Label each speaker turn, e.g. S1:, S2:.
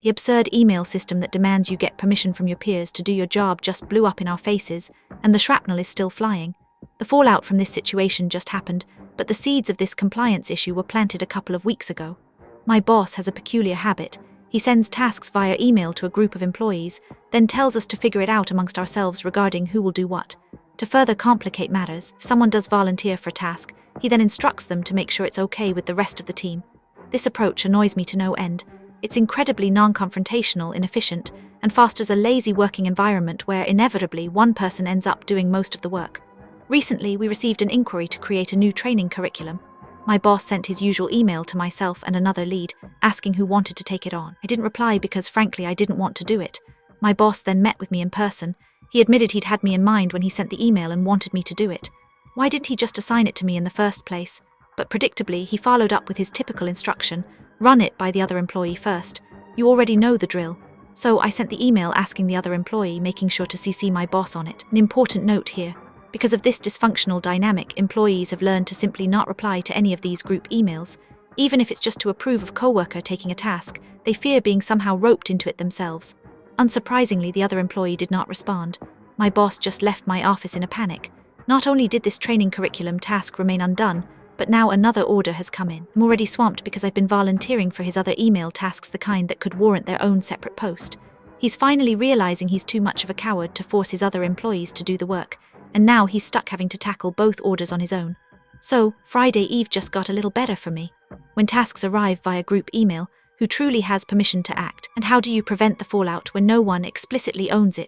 S1: The absurd email system that demands you get permission from your peers to do your job just blew up in our faces, and the shrapnel is still flying. The fallout from this situation just happened, but the seeds of this compliance issue were planted a couple of weeks ago. My boss has a peculiar habit. He sends tasks via email to a group of employees, then tells us to figure it out amongst ourselves regarding who will do what. To further complicate matters, if someone does volunteer for a task, he then instructs them to make sure it's okay with the rest of the team. This approach annoys me to no end. It's incredibly non-confrontational, inefficient, and fosters a lazy working environment where inevitably one person ends up doing most of the work. Recently, we received an inquiry to create a new training curriculum. My boss sent his usual email to myself and another lead, asking who wanted to take it on. I didn't reply because, frankly, I didn't want to do it. My boss then met with me in person. He admitted he'd had me in mind when he sent the email and wanted me to do it. Why didn't he just assign it to me in the first place? But predictably, he followed up with his typical instruction: run it by the other employee first. You already know the drill. So I sent the email asking the other employee, making sure to CC my boss on it. An important note here. Because of this dysfunctional dynamic, employees have learned to simply not reply to any of these group emails. Even if it's just to approve of coworker taking a task, they fear being somehow roped into it themselves. Unsurprisingly, the other employee did not respond. My boss just left my office in a panic. Not only did this training curriculum task remain undone, but now another order has come in. I'm already swamped because I've been volunteering for his other email tasks, the kind that could warrant their own separate post. He's finally realizing he's too much of a coward to force his other employees to do the work, and now he's stuck having to tackle both orders on his own. So, Friday Eve just got a little better for me. When tasks arrive via group email, who truly has permission to act? And how do you prevent the fallout when no one explicitly owns it?